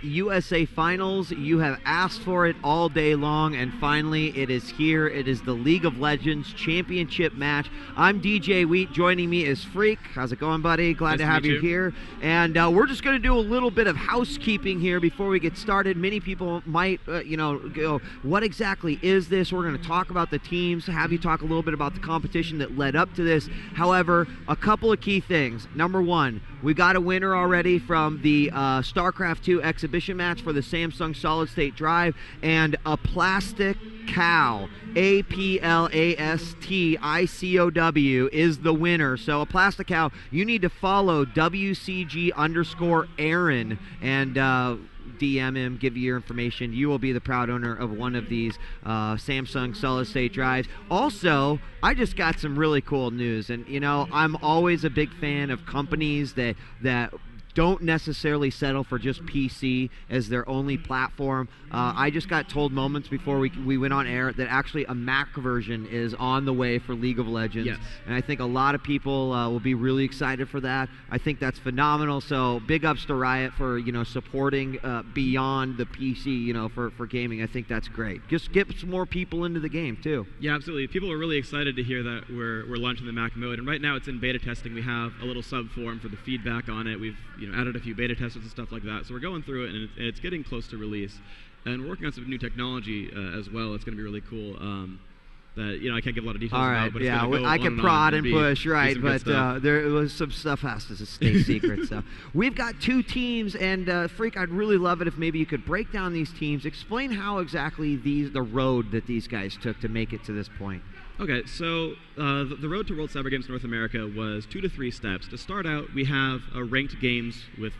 USA Finals. You have asked for it all day long, and finally it is here. It is the League of Legends Championship match. I'm DJ Wheat. Joining me is Freak. How's it going, buddy? Glad Nice to have meet you here. And we're just going to do a little bit of housekeeping here before we get started. Many people might, go, what exactly is this? We're going to talk about the teams, have you talk a little bit about the competition that led up to this. However, a couple of key things. Number one, we got a winner already from the StarCraft 2 exhibition match for the Samsung Solid State Drive, and a plastic cow, APLASTICOW, is the winner. So a plastic cow, you need to follow WCG_Aaron and DM him, give you your information. You will be the proud owner of one of these Samsung Solid State Drives. Also, I just got some really cool news, and I'm always a big fan of companies that don't necessarily settle for just PC as their only platform. I just got told moments before we went on air that actually a Mac version is on the way for League of Legends. Yes. And I think a lot of people will be really excited for that. I think that's phenomenal. So big ups to Riot for supporting beyond the PC for gaming. I think that's great. Just get some more people into the game too. Yeah, absolutely. People are really excited to hear that we're launching the Mac mode, and right now it's in beta testing. We have a little sub forum for the feedback on it. We've added a few beta testers and stuff like that. So we're going through it, and it's getting close to release. And we're working on some new technology as well. It's going to be really cool. That I can't give a lot of details about. But yeah, it's I can prod and push, right? But there was some stuff has to stay secret. So we've got two teams, and Freak, I'd really love it if maybe you could break down these teams, explain how exactly the road that these guys took to make it to this point. Okay, so the road to World Cyber Games North America was 2 to 3 steps. To start out, we have ranked games with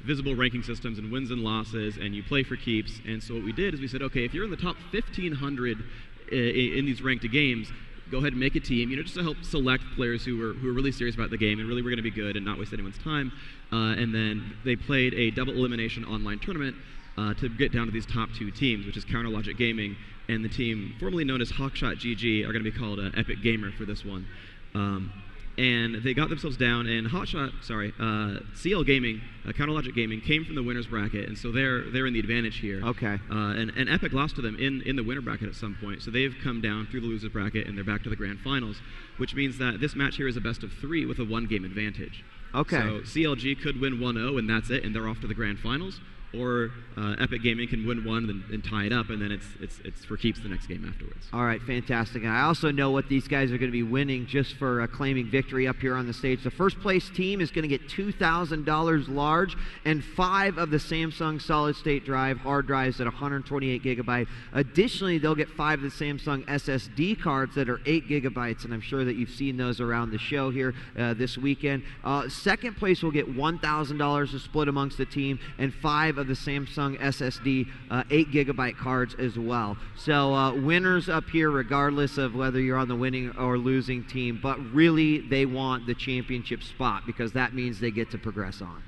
visible ranking systems and wins and losses, and you play for keeps. And so what we did is we said, okay, if you're in the top 1,500 in these ranked games, go ahead and make a team, just to help select players who are really serious about the game and really were going to be good and not waste anyone's time. And then they played a double elimination online tournament to get down to these top 2 teams, which is Counter Logic Gaming and the team formerly known as Hawkshot GG are going to be called Epic Gamer for this one. And they got themselves down, and CL Gaming, Counter Logic Gaming, came from the winner's bracket, and so they're in the advantage here. Okay. And Epic lost to them in the winner bracket at some point, so they've come down through the loser's bracket, and they're back to the grand finals, which means that this match here is a best of 3 with a 1-game advantage. Okay. So CLG could win 1-0, and that's it, and they're off to the grand finals. Or Epic Gaming can win one and tie it up, and then it's for keeps the next game afterwards. All right, fantastic. And I also know what these guys are going to be winning just for claiming victory up here on the stage. The first place team is going to get $2,000 large and 5 of the Samsung Solid State Drive hard drives at 128 gigabyte. Additionally, they'll get 5 of the Samsung SSD cards that are 8 gigabytes, and I'm sure that you've seen those around the show here this weekend. Second place will get $1,000 to split amongst the team, and 5 of the Samsung SSD 8 gigabyte cards as well. So winners up here regardless of whether you're on the winning or losing team, but really they want the championship spot because that means they get to progress on.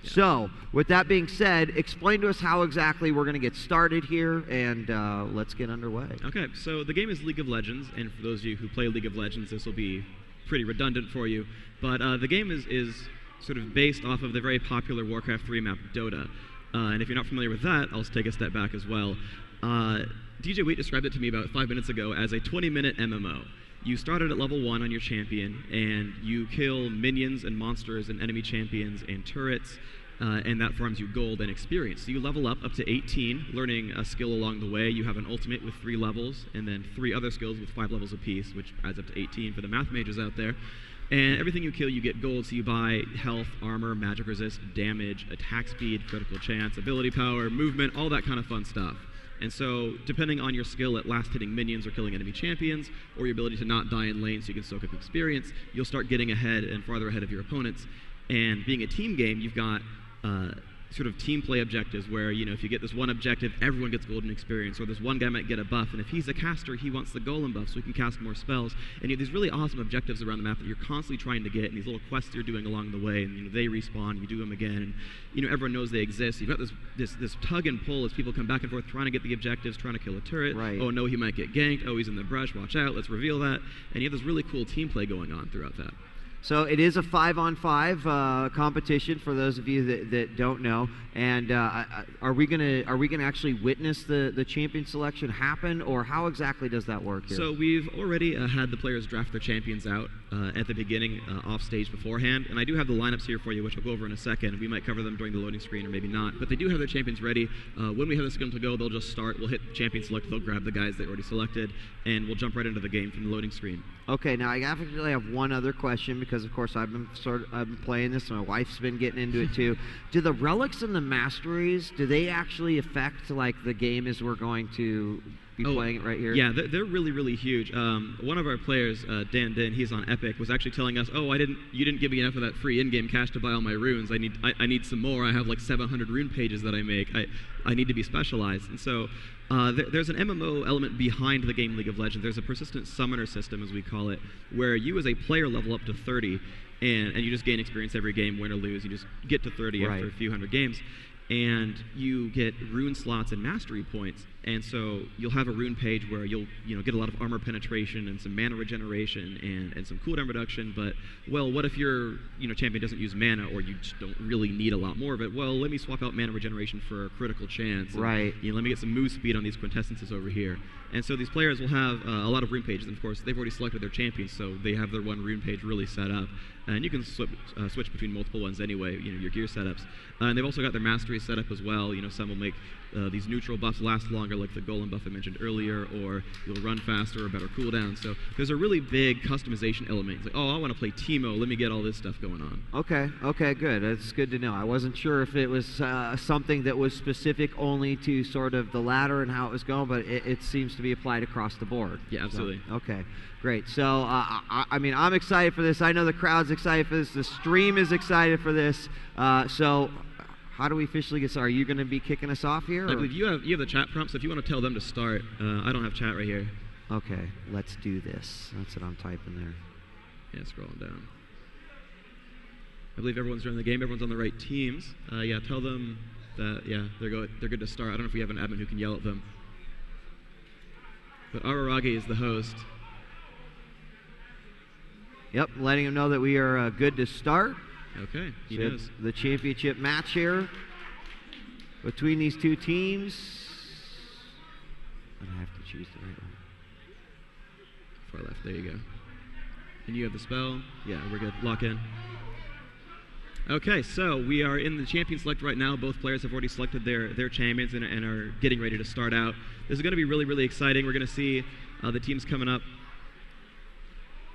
Yeah. So with that being said, explain to us how exactly we're going to get started here, and let's get underway. Okay, so the game is League of Legends, and for those of you who play League of Legends, this will be pretty redundant for you, but the game is sort of based off of the very popular Warcraft 3 map, Dota. And if you're not familiar with that, I'll take a step back as well. DJ Wheat described it to me about 5 minutes ago as a 20-minute MMO. You started at level 1 on your champion, and you kill minions and monsters and enemy champions and turrets, and that farms you gold and experience. So you level up to 18, learning a skill along the way. You have an ultimate with 3 levels, and then 3 other skills with 5 levels apiece, which adds up to 18 for the math mages out there. And everything you kill, you get gold, so you buy health, armor, magic resist, damage, attack speed, critical chance, ability power, movement, all that kind of fun stuff. And so, depending on your skill at last hitting minions or killing enemy champions, or your ability to not die in lane so you can soak up experience, you'll start getting ahead and farther ahead of your opponents. And being a team game, you've got sort of team play objectives where, if you get this one objective, everyone gets golden experience, or this one guy might get a buff, and if he's a caster, he wants the golem buff so he can cast more spells. And you have these really awesome objectives around the map that you're constantly trying to get, and these little quests you're doing along the way, and they respawn, you do them again, and everyone knows they exist. You've got this tug and pull as people come back and forth trying to get the objectives, trying to kill a turret. Right. Oh no, he might get ganked. Oh, he's in the brush, watch out, let's reveal that. And you have this really cool team play going on throughout that. So it is a 5-on-5 competition for those of you that don't know. And are we gonna actually witness the champion selection happen, or how exactly does that work here? So we've already had the players draft their champions out at the beginning, off stage beforehand, and I do have the lineups here for you, which I'll go over in a second. We might cover them during the loading screen, or maybe not. But they do have their champions ready. When we have the signal to go, they'll just start. We'll hit champion select. They'll grab the guys they already selected, and we'll jump right into the game from the loading screen. Okay, now I actually have one other question, because of course I've been playing this. My wife's been getting into it too. Do the relics and the masteries, do they actually affect like the game as we're going to be playing it right here? Yeah, they're really, really huge. One of our players, Dan Din, he's on Epic, was actually telling us, "Oh, you didn't give me enough of that free in-game cash to buy all my runes. I need some more. I have like 700 rune pages that I make. I need to be specialized." And so there's an MMO element behind the game League of Legends. There's a persistent summoner system, as we call it, where you as a player level up to 30, and you just gain experience every game, win or lose. You just get to 30 after a few hundred games. And you get rune slots and mastery points, and so you'll have a rune page where you'll get a lot of armor penetration and some mana regeneration and some cooldown reduction. But well, what if your champion doesn't use mana, or you just don't really need a lot more of it? Well, let me swap out mana regeneration for a critical chance. And, let me get some move speed on these quintessences over here. And so these players will have a lot of rune pages, and of course they've already selected their champions, so they have their one rune page really set up. And you can switch between multiple ones anyway, your gear setups. And they've also got their mastery set up as well. Some will make these neutral buffs last longer, like the golem buff I mentioned earlier, or you'll run faster or better cooldown. So there's a really big customization element. It's like, oh, I want to play Teemo. Let me get all this stuff going on. Okay, good. That's good to know. I wasn't sure if it was something that was specific only to sort of the ladder and how it was going, but it seems to be applied across the board. Yeah, absolutely. So, okay, great. So, I mean, I'm excited for this. I know the crowd's excited for this. The stream is excited for this. So, how do we officially get started? Are you going to be kicking us off here? I believe you have the chat prompts. If you want to tell them to start, I don't have chat right here. Okay, let's do this. That's what I'm typing there. Yeah, scrolling down. I believe everyone's joining the game. Everyone's on the right teams. Yeah, tell them that they're good to start. I don't know if we have an admin who can yell at them. But Araragi is the host. Yep, letting them know that we are good to start. Okay, he knows. The championship match here between these two teams. I have to choose the right one. Far left, there you go. And you have the spell. Yeah, we're good. Lock in. Okay, so we are in the champion select right now. Both players have already selected their champions and are getting ready to start out. This is going to be really, really exciting. We're going to see the teams coming up.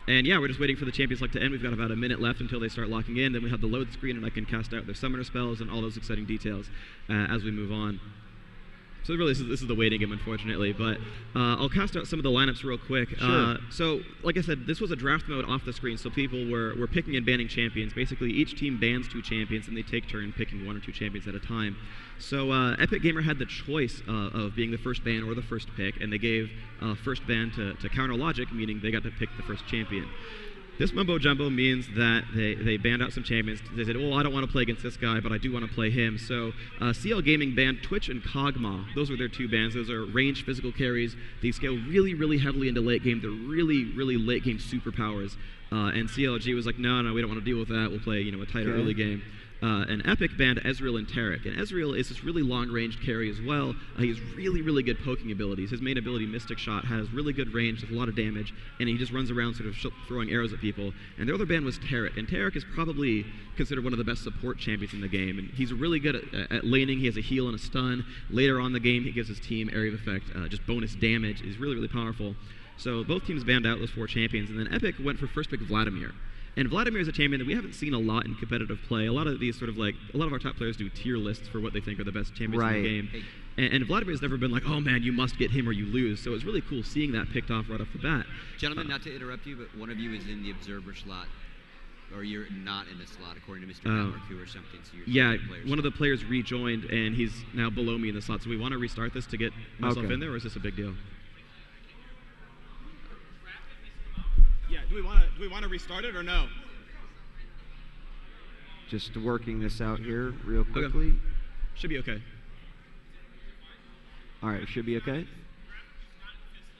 And yeah, we're just waiting for the champion select to end. We've got about a minute left until they start locking in. Then we have the load screen, and I can cast out their summoner spells and all those exciting details as we move on. So really, this is the waiting game, unfortunately. But I'll cast out some of the lineups real quick. Sure. So, like I said, this was a draft mode off the screen, so people were picking and banning champions. Basically, each team bans 2 champions, and they take turn picking 1 or 2 champions at a time. So Epic Gamer had the choice of being the first ban or the first pick, and they gave first ban to Counter Logic, meaning they got to pick the first champion. This mumbo jumbo means that they banned out some champions. They said, "Oh, I don't want to play against this guy, but I do want to play him." So CL Gaming banned Twitch and Kog'Maw. Those were their 2 bans. Those are ranged physical carries. They scale really, really heavily into late game. They're really, really late game superpowers. And CLG was like, no, we don't want to deal with that. We'll play a tighter early game. And Epic banned Ezreal and Taric. And Ezreal is this really long-range carry as well. He has really, really good poking abilities. His main ability, Mystic Shot, has really good range with a lot of damage, and he just runs around sort of throwing arrows at people. And their other ban was Taric. And Taric is probably considered one of the best support champions in the game. And he's really good at laning. He has a heal and a stun. Later on in the game, he gives his team area of effect, just bonus damage. He's really, really powerful. So both teams banned out those 4 champions. And then Epic went for first pick Vladimir. And Vladimir is a champion that we haven't seen a lot in competitive play. A lot of these a lot of our top players do tier lists for what they think are the best champions in the game. And Vladimir's never been like, oh man, you must get him or you lose. So it's really cool seeing that picked off right off the bat. Gentlemen, not to interrupt you, but one of you is in the observer slot. Or you're not in the slot, according to Mr. Network or something. So yeah, one of the players rejoined, and he's now below me in the slot. So we want to restart this to get myself in there, or is this a big deal? Yeah, do we want to restart it or no? Just working this out here real quickly. Okay. Should be okay. All right, should be okay?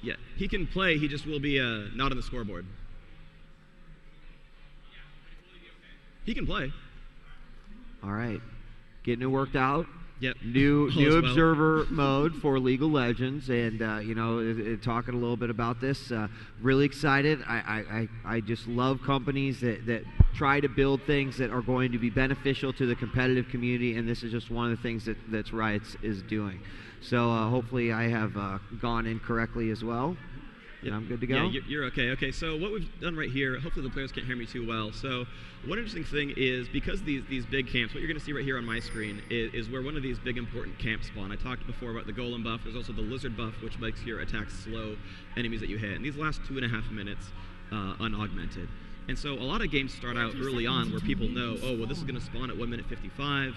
Yeah, he can play, he just will be not on the scoreboard. He can play. All right. Getting it worked out. Yep. New All is well. observer mode for League of Legends, and talking a little bit about this. Really excited. I just love companies that try to build things that are going to be beneficial to the competitive community, and this is just one of the things that's Riot's is doing. So hopefully I have gone in correctly as well. Yeah, I'm good to go? Yeah, you're okay. Okay, so what we've done right here, hopefully the players can't hear me too well. So one interesting thing is, because these big camps, what you're going to see right here on my screen is where one of these big important camps spawn. I talked before about the golem buff. There's also the lizard buff, which makes your attacks slow enemies that you hit. And these last 2.5 minutes unaugmented. And so a lot of games start out early on where people know, oh, well, this is going to spawn at 1 minute 55.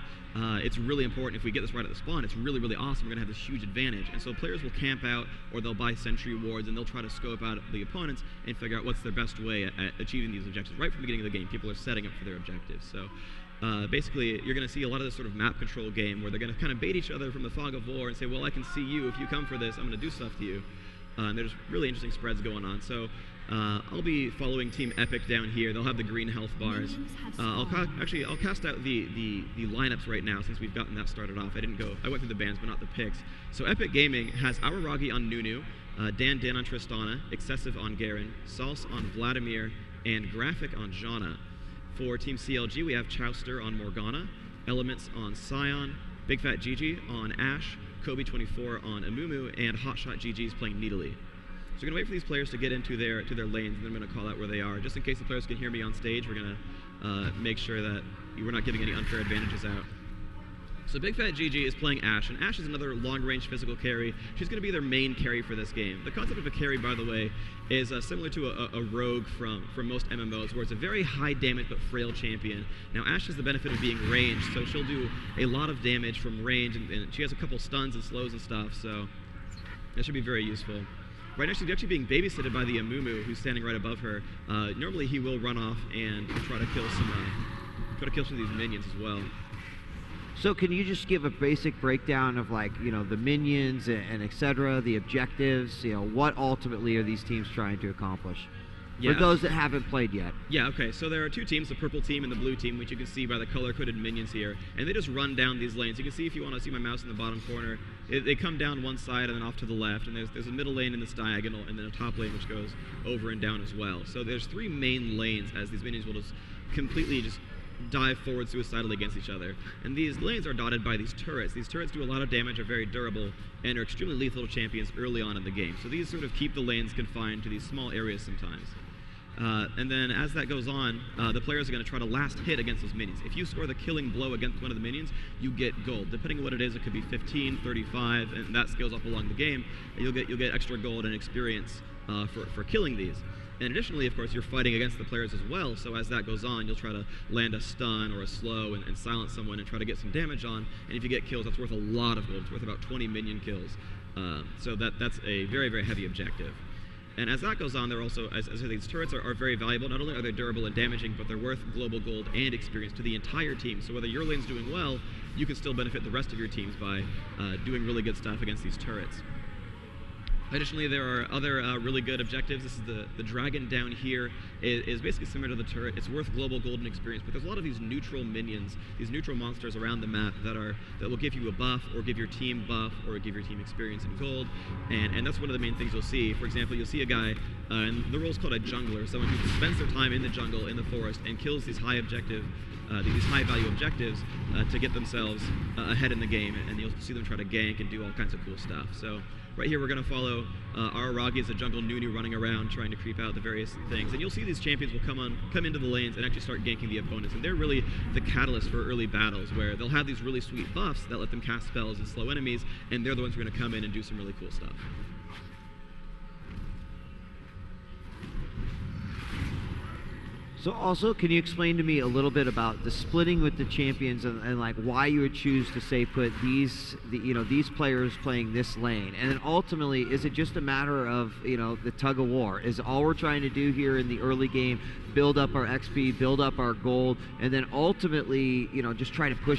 It's really important. If we get this right at the spawn, it's really, really awesome. We're going to have this huge advantage. And so players will camp out, or they'll buy sentry wards, and they'll try to scope out the opponents and figure out what's their best way at achieving these objectives. Right from the beginning of the game, people are setting up for their objectives. So basically, you're going to see a lot of this sort of map control game where they're going to kind of bait each other from the fog of war and say, well, I can see you. If you come for this, I'm going to do stuff to you. And there's really interesting spreads going on. So I'll be following Team Epic down here. They'll have the green health bars. I'll cast out the lineups right now since we've gotten that started off. I went through the bans, but not the picks. So Epic Gaming has Araragi on Nunu, Dan on Tristana, Excessive on Garen, Sauce on Vladimir, and Graphic on Janna. For Team CLG, we have Chowster on Morgana, Elements on Scion, Big Fat Gigi on Ashe, Kobe24 on Amumu, and Hotshot GG is playing Needly. So we're going to wait for these players to get into their lanes, and then I'm going to call out where they are. Just in case the players can hear me on stage, we're going to make sure that we're not giving any unfair advantages out. So Big Fat GG is playing Ashe, and Ashe is another long-range physical carry. She's going to be their main carry for this game. The concept of a carry, by the way, is similar to a rogue from most MMOs, where it's a very high damage but frail champion. Now Ashe has the benefit of being ranged, so she'll do a lot of damage from range, and she has a couple stuns and slows and stuff, so that should be very useful. Right now she's actually being babysitted by the Amumu, who's standing right above her. Normally he will run off and try to kill some of these minions as well. So can you just give a basic breakdown of, like, the minions and et cetera, the objectives, what ultimately are these teams trying to accomplish? Yeah. For those that haven't played yet. Yeah, okay, so there are two teams, the purple team and the blue team, which you can see by the color-coded minions here, and they just run down these lanes. You can see, if you want to see my mouse in the bottom corner, they come down one side and then off to the left, and there's a middle lane in this diagonal, and then a top lane which goes over and down as well. So there's 3 main lanes, as these minions will just completely just dive forward suicidally against each other. And these lanes are dotted by these turrets. These turrets do a lot of damage, are very durable, and are extremely lethal to champions early on in the game. So these sort of keep the lanes confined to these small areas sometimes. And then as that goes on, the players are going to try to last hit against those minions. If you score the killing blow against one of the minions, you get gold. Depending on what it is, it could be 15, 35, and that scales up along the game. And you'll get extra gold and experience for killing these. And additionally, of course, you're fighting against the players as well, so as that goes on, you'll try to land a stun or a slow and silence someone and try to get some damage on. And if you get kills, that's worth a lot of gold. It's worth about 20 minion kills. So that's a very, very heavy objective. And as that goes on, they're also, as these turrets are very valuable. Not only are they durable and damaging, but they're worth global gold and experience to the entire team. So whether your lane's doing well, you can still benefit the rest of your teams by doing really good stuff against these turrets. Additionally, there are other really good objectives. This is the dragon down here is basically similar to the turret. It's worth global golden experience, but there's a lot of these neutral minions, these neutral monsters around the map that will give you a buff, or give your team buff, or give your team experience and gold. And that's one of the main things you'll see. For example, you'll see a guy, and the role's called a jungler, someone who spends their time in the jungle, in the forest, and kills these high high-value objectives to get themselves ahead in the game, and you'll see them try to gank and do all kinds of cool stuff. So right here, we're going to follow Araragi as a jungle Nunu running around trying to creep out the various things. And you'll see these champions will come into the lanes and actually start ganking the opponents. And they're really the catalyst for early battles, where they'll have these really sweet buffs that let them cast spells and slow enemies, and they're the ones who are going to come in and do some really cool stuff. So also, can you explain to me a little bit about the splitting with the champions and like why you would choose to say put these players playing this lane? And then ultimately, is it just a matter of, the tug of war? Is all we're trying to do here in the early game build up our XP, build up our gold, and then ultimately, just try to push